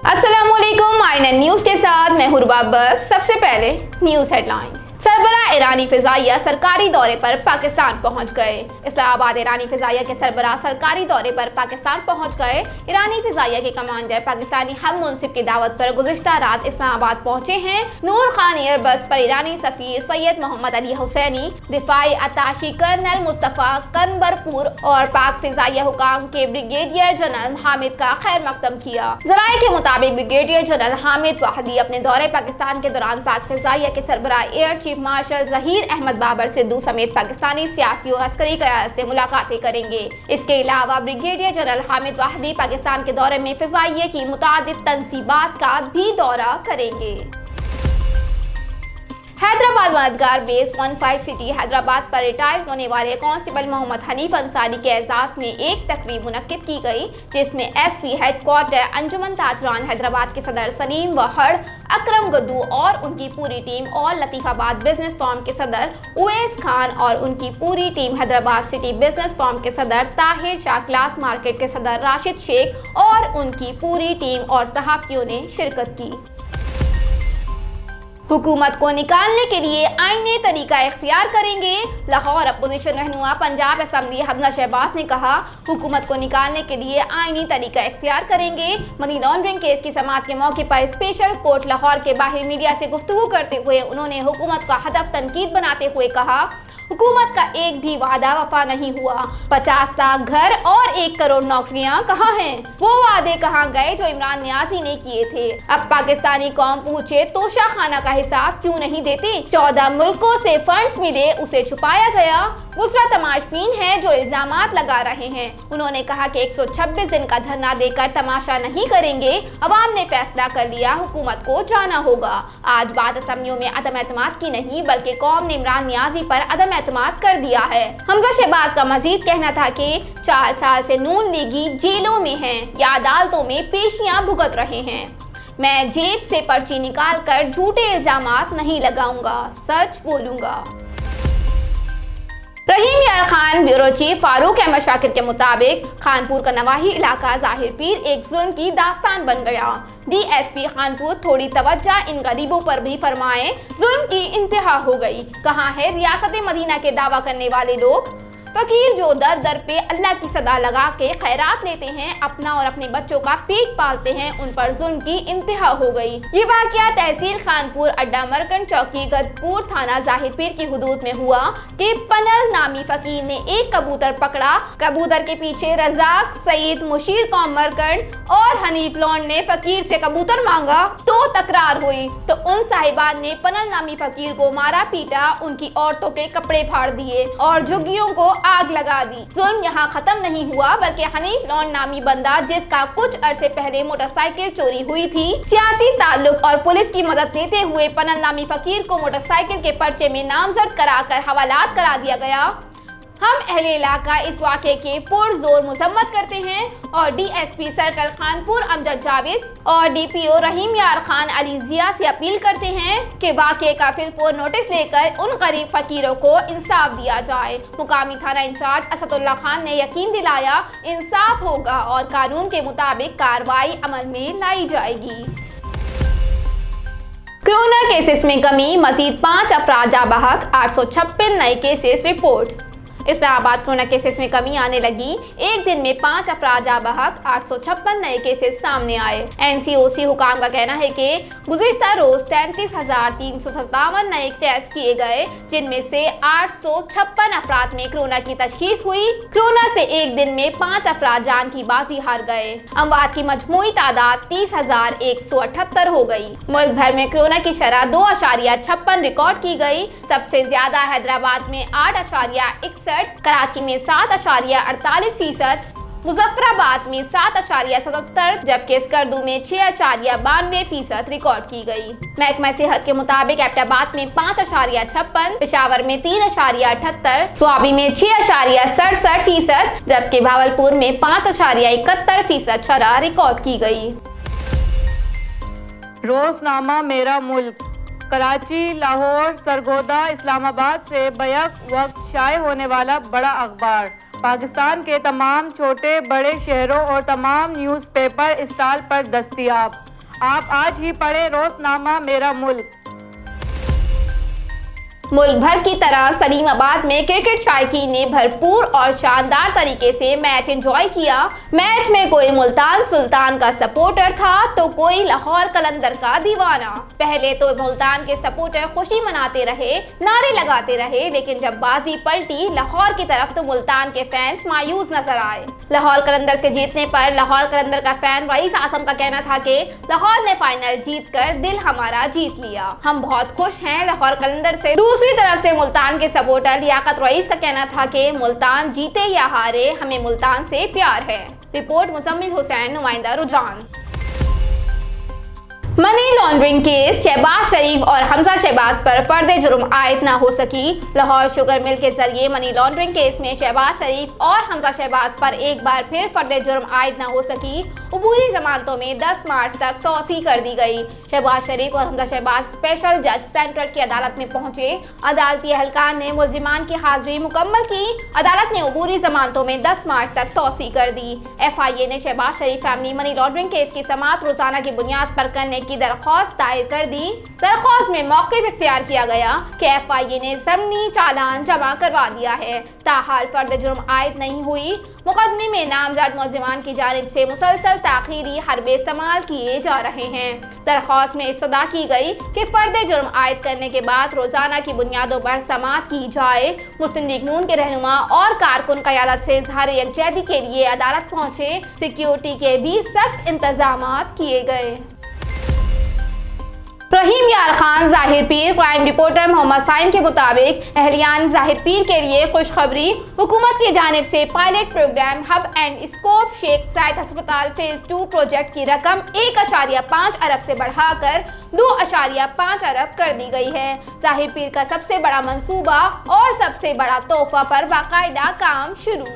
अस्सलामुअलैकुम, INN news के साथ मैं हुरबा बस। सबसे पहले न्यूज हेडलाइंस। सरबराह ईरानी फिजाइया सरकारी दौरे पर पाकिस्तान पहुंच गए। इस्लामाबाद ईरानी फिजाइया के सरबराह सरकारी दौरे पर पाकिस्तान पहुंच गए। ईरानी फिजाइया के कमांडर पाकिस्तानी हम मुनसिब की दावत पर गुज़िश्ता रात इस्लामाबाद पहुंचे हैं। नूर खान एयरबस पर ईरानी सफीर सैयद मोहम्मद अली हुसैनी, दिफाई अताशी कर्नल मुस्तफ़ा कनबरपुर और पाक फिजाइया हुकाम के ब्रिगेडियर जनरल हामिद का खैर मकदम किया। ज़राए के मुताबिक ब्रिगेडियर जनरल हामिद वाहदी अपने दौरे पाकिस्तान के दौरान पाक फिजाइया के सरबराह air chief marshal Zaheer Ahmed Babar Sidhu समेत पाकिस्तानी सियासी और अस्करी क़यादत से मुलाकातें करेंगे। इसके अलावा ब्रिगेडियर जनरल हामिद वाहदी पाकिस्तान के दौरे में फिजाइया की मुतादिद तंसीबात का भी दौरा करेंगे। हैदराबाद मददगार बेस 15 सिटी हैदराबाद पर रिटायर होने वाले कांस्टेबल मोहम्मद हनीफ अंसारी के एजाज में एक तकरीब मुनक्किद की गई, जिसमें एसपी हेडक्वार्टर अंजुमन ताजरान हैदराबाद के सदर सलीम वहड़, अकरम गद्दू और उनकी पूरी टीम और लतीफ़ाबाद बिजनेस फॉर्म के सदर उवैस खान और उनकी पूरी team, Hyderabad city business form के सदर ताहिर शाह, क्लॉथ मार्केट के सदर राशिद शेख और उनकी पूरी टीम और सहाफ़ियों ने शिरकत की। हुकूमत को निकालने के लिए आईनी तरीका इख्तियार करेंगे। लाहौर अपोजिशन रहनुमा पंजाब असम्बली हमजा शहबाज ने कहा, हुकूमत को निकालने के लिए आईनी तरीका इख्तियार करेंगे। मनी लॉन्ड्रिंग केस की समाअत के मौके पर स्पेशल कोर्ट लाहौर के बाहर मीडिया से गुफ्तगू करते हुए उन्होंने हुकूमत का हदफ तनकीद बनाते हुए कहा, हुकूमत का एक भी वादा वफा नहीं हुआ। 50 लाख घर और 1 करोड़ नौकरियां कहाँ हैं? वो वादे कहाँ गए जो इमरान नियाजी ने किए थे? अब पाकिस्तानी कौम पूछे तोशा खाना का हिसाब क्यों नहीं देती? 14 मुल्कों से फंड्स मिले, उसे छुपाया गया। दूसरा तमाशबीन है जो इल्जामात लगा रहे हैं। उन्होंने कहा कि 126 दिन का धरना देकर तमाशा नहीं करेंगे। अवाम ने फैसला कर लिया, हुकूमत को जाना होगा। आज बात असम्बलियों में अदम एतमाद की नहीं बल्कि कौम ने इमरान नियाजी पर अदम एतमाद कर दिया है। हमजा शहबाज का मजीद कहना था कि 4 साल से नून लीगी जेलों में हैं या अदालतों में पेशियां भुगत रहे हैं। मैं जेब से पर्ची निकाल कर झूठे इल्जामात नहीं लगाऊंगा, सच बोलूंगा। रहीम यार खान ब्यूरो चीफ फारूक अहमद शाकिर के मुताबिक खानपुर का नवाही इलाका ज़ाहिर पीर एक जुल्म की दास्तान बन गया। डीएसपी खानपुर थोड़ी तवज्जो इन गरीबों पर भी फरमाएं, जुल्म की इंतहा हो गई। कहाँ है रियासत मदीना के दावा करने वाले लोग? फकीर जो दर दर पे अल्लाह की सदा लगा के खैरात लेते हैं, अपना और अपने बच्चों का पेट पालते हैं, उन पर जुल्म की इंतहा हो गई। ये वाकया तहसील खानपुर अड्डा मरकन चौकी गदपुर थाना ज़ाहिर पीर की हुदूद में हुआ कि पनल नामी फकीर ने एक कबूतर पकड़ा। कबूतर के पीछे रजाक, सईद, मुशीर कौम मरकन और हनीफ लॉन्ड ने फकीर से कबूतर मांगा तो तकरार हुई तो उन साहिबान ने पनल नामी फकीर को मारा पीटा, उनकी औरतों के कपड़े फाड़ दिए और झुग्गियों को आग लगा दी। जुल्म यहाँ खत्म नहीं हुआ बल्कि हनीफ लॉन्ड नामी बंदा, जिसका कुछ अरसे पहले मोटरसाइकिल चोरी हुई थी, सियासी ताल्लुक और पुलिस की मदद लेते हुए पनल नामी फकीर को मोटरसाइकिल के पर्चे में नामजद कराकर हवालात करा दिया गया। हम अहले इलाका इस वाक़े के पुरजोर मजम्मत करते हैं और डीएसपी सर्कल खानपुर अमजद जावेद और डीपीओ रहीम यार खान अली जिया से अपील करते हैं कि वाक़े का फिलफोर नोटिस लेकर उन गरीब फकीरों को इंसाफ दिया जाए। मुकामी थाना इंचार्ज असदुल्ला खान ने यकीन दिलाया, इंसाफ होगा और कानून के मुताबिक कार्रवाई अमल में लाई जाएगी। कोरोना केसेस में कमी, मजीद 5 अफराद जा बहक, 856 नए cases report. Islamabad corona cases में कमी आने लगी। एक दिन में 5 अफराद जा बहक, 856 नए केसेस सामने आए। एनसीओसी हुकाम का कहना है कि गुज़िश्ता रोज 33,357 नए टेस्ट किए गए, जिनमें से 856 अफराद में कोरोना की तशखीस हुई। कोरोना से एक दिन में 5 अफराद जान की बाजी हार गए। अमवात की मजमूई तादाद 30,178 हो गई। मुल्क भर में कोरोना की शरह 2.56 रिकॉर्ड की गई। सबसे ज्यादा हैदराबाद में 8.61, कराची में 7.48%, मुजफ्फराबाद में 7.77, जबकि स्कर्दू में 6.92% रिकॉर्ड की गई। महकमा सेहत के मुताबिक एबटाबाद में 5.56, पेशावर में 3.78, स्वाबी में 6.67%, जबकि भावलपुर में 5.71% शरह रिकॉर्ड की गई। रोजनामा मेरा मुल्क कराची, लाहौर, सरगोदा, इस्लामाबाद से बैक वक्त शाये होने वाला बड़ा अखबार पाकिस्तान के तमाम छोटे बड़े शहरों और तमाम न्यूज़पेपर स्टॉल पर दस्तयाब। आप आज ही पढ़े रोजनामा मेरा मुल्क। मुल्क भर की तरह सलीमाबाद में क्रिकेट शायकीन ने भरपूर और शानदार तरीके से मैच एंजॉय किया। मैच में कोई मुल्तान सुल्तान का सपोर्टर था तो कोई लाहौर कलंदर का दीवाना। पहले तो मुल्तान के सपोर्टर खुशी मनाते रहे, नारे लगाते रहे, लेकिन जब बाजी पलटी लाहौर की तरफ तो मुल्तान के फैंस मायूस नजर आए। लाहौर कलंदर्स के जीतने पर लाहौर कलंदर का फैन रईस आसम का कहना था कि लाहौर ने फाइनल जीतकर दिल हमारा जीत लिया, हम बहुत खुश हैं लाहौर कलंदर से। दूसरी तरफ से मुल्तान के सपोर्टर लियाकत रईस का कहना था कि मुल्तान जीते या हारे हमें मुल्तान से प्यार है। रिपोर्ट मुजम्मिल हुसैन, नुमाइंदा रुझान। मनी लॉन्ड्रिंग केस शहबाज शरीफ और हमजा शहबाज पर फर्द जुर्म आयद न हो सकी। लाहौर शुगर मिल के जरिए मनी लॉन्ड्रिंग केस में शहबाज शरीफ और हमजा शहबाज पर एक बार फिर फर्द जुर्म आयद न हो सकी। अबूरी जमानतों में 10 मार्च तक तोसी कर दी गई। शहबाज शरीफ और हमजा शहबाज स्पेशल जज सेंट्रल की अदालत में पहुंचे। अदालती अहलकार ने मुल्जिमान की हाजिरी मुकम्मल की। अदालत ने अबूरी जमानतों में 10 मार्च तक तोसी कर दी। FIA ने शहबाज शरीफ फैमिली मनी लॉन्ड्रिंग केस की समाअत रोजाना की बुनियाद पर करने की दरख्वास्त दायर कर दी। दरख्वास्त में मौक़िफ़ इख्तियार किया गया कि FIA ने ज़मनी चालान जमा करवा दिया है, ताहाल फर्द जुर्म आयद नहीं हुई। मुकदमे में नामजद मुल्जिमान की जानिब से मुसलसल ताख़ीरी हरबे इस्तेमाल किए जा रहे हैं। दरख्वास्त में इस्तदा की गई कि फर्द जुर्म आयद करने के बाद रोजाना की बुनियादों पर समाअत की जाए। मुस्लिम लीग नून के रहनुमा और कारकुन क़यादत से इज़हार यकजहती के लिए अदालत पहुंचे। सिक्योरिटी के भी सख्त इंतजामात किए गए। रहीम यार खान ज़ाहिर पीर। क्राइम रिपोर्टर मोहम्मद साइम के मुताबिक अहलियान ज़ाहिर पीर के लिए खुशखबरी। हुकूमत की जानिब से pilot program hub and scope Sheikh Zayed अस्पताल फेज 2 प्रोजेक्ट की रकम 1.5 अरब से बढ़ाकर 2.5 अरब कर दी गई है। ज़ाहिर पीर का सबसे बड़ा मंसूबा और सबसे बड़ा तोहफा पर बाकायदा काम शुरू।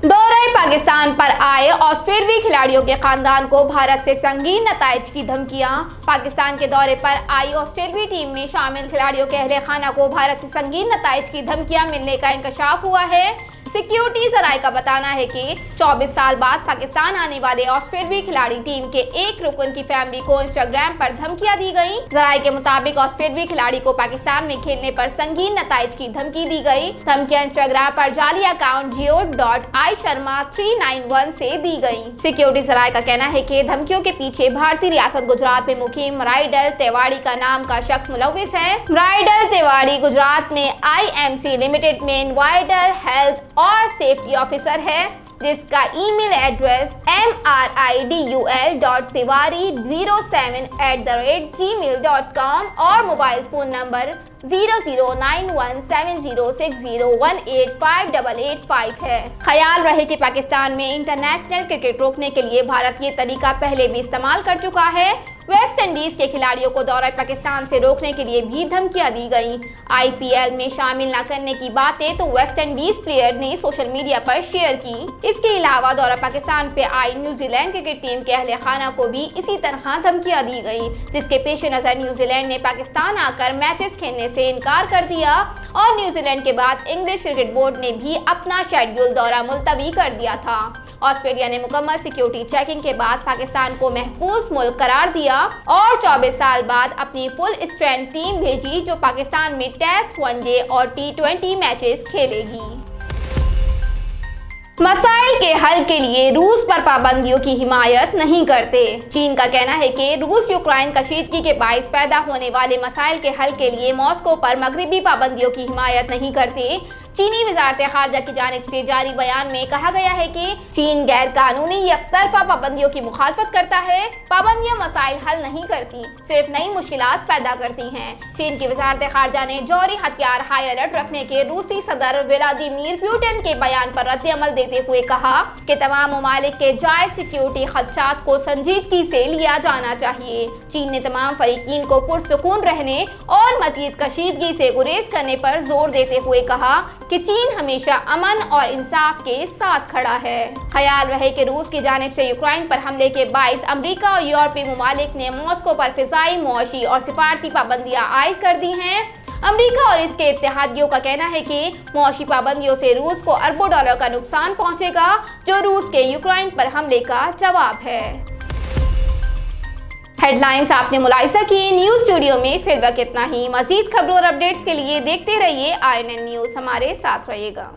दौरे पाकिस्तान पर आए ऑस्ट्रेलियाई खिलाड़ियों के खानदान को भारत से संगीन नताइज की धमकियां। पाकिस्तान के दौरे पर आई ऑस्ट्रेलियाई टीम में शामिल खिलाड़ियों के अहले खाना को भारत से संगीन नताइज की धमकियां मिलने का इंकशाफ हुआ है। सिक्योरिटी जराये का बताना है कि 24 साल बाद पाकिस्तान आने वाले ऑस्ट्रेलियाई खिलाड़ी टीम के एक रुकन की फैमिली को इंस्टाग्राम पर धमकियां दी गई। जराये के मुताबिक ऑस्ट्रेलियाई खिलाड़ी को पाकिस्तान में खेलने पर संगीन नताइज की धमकी दी गई। धमकियां इंस्टाग्राम पर जाली अकाउंट geo.isharma391 से दी गई। सिक्योरिटी जराये का कहना है कि धमकियों के पीछे भारतीय रियासत गुजरात में मुकीम राइडल तिवाड़ी का नाम का शख्स मुलविस है। राइडल तिवाड़ी गुजरात में IMC लिमिटेड में इन्वायरमेंटल हेल्थ और सेफ्टी ऑफिसर है, जिसका ईमेल एड्रेस mridiul.tiwari07@gmail.com और मोबाइल फोन नंबर 00917060185885 है। ख्याल रहे कि पाकिस्तान में इंटरनेशनल क्रिकेट रोकने के लिए भारत ये तरीका पहले भी इस्तेमाल कर चुका है। वेस्ट इंडीज के खिलाड़ियों को दौरा पाकिस्तान से रोकने के लिए भी धमकियां दी गई। IPL में शामिल न करने की बातें तो वेस्ट इंडीज प्लेयर ने सोशल मीडिया पर शेयर की। इसके अलावा दौरा पाकिस्तान पे आई न्यूजीलैंड क्रिकेट टीम के अहले खाना को भी इसी तरह धमकियां दी गई, जिसके पेश नजर न्यूजीलैंड ने पाकिस्तान आकर मैचेस खेलने से इनकार कर दिया और न्यूजीलैंड के बाद इंग्लिश क्रिकेट बोर्ड ने भी अपना शेड्यूल दौरा मुलतवी कर दिया था। ऑस्ट्रेलिया ने मुकम्मल सिक्योरिटी चेकिंग के बाद पाकिस्तान को महफूज मुल्क करार दिया और 24 साल बाद अपनी फुल स्ट्रेंथ टीम भेजी, जो पाकिस्तान में टेस्ट, वनडे और T20 मैचेस खेलेगी। मसाइल के हल के लिए रूस पर पाबंदियों की हिमायत नहीं करते। चीन का कहना है कि रूस यूक्रेन कशीदगी के बाइस पैदा होने वाले मसाइल के हल के लिए मॉस्को पर मगरबी पाबंदियों की हिमायत नहीं करते। चीनी वजारत खारजा की जानिब से जारी बयान में कहा गया है कि चीन गैर कानूनी एकतरफा पाबंदियों की मुखालफत करता है। पाबंदियां मसाइल हल नहीं करती, सिर्फ नई मुश्किलात पैदा करती हैं। चीन की वजारत खारजा ने जौहरी हथियार हाई अलर्ट रखने के रूसी सदर व्लादिमीर पुतिन के बयान पर रद्द-ए-अमल देते हुए कहा कि तमाम ममालिक के जायज सिक्योरिटी खदशात को संजीदगी से लिया जाना चाहिए। चीन ने तमाम फरीकीन को पुरसुकून रहने और मजीद कशीदगी से गुरेज करने पर जोर देते हुए कहा कि चीन हमेशा अमन और इंसाफ के साथ खड़ा है। ख्याल रहे कि रूस की जानिब से यूक्रेन पर हमले के बाइस अमेरिका और यूरोपीय ममालिक ने मॉस्को पर फिजाई, मुआशी और सिफारती पाबंदियां आयद कर दी हैं। अमेरिका और इसके इत्तेहादियों का कहना है कि मुआशी पाबंदियों से रूस को अरबों डॉलर का नुकसान पहुंचेगा, जो रूस के यूक्रेन पर हमले का जवाब है। हेडलाइंस आपने मुलाहिजा की। न्यूज स्टूडियो में फिर वक्त इतना ही। मजीद खबरों और अपडेट्स के लिए देखते रहिए INN न्यूज़। हमारे साथ रहिएगा।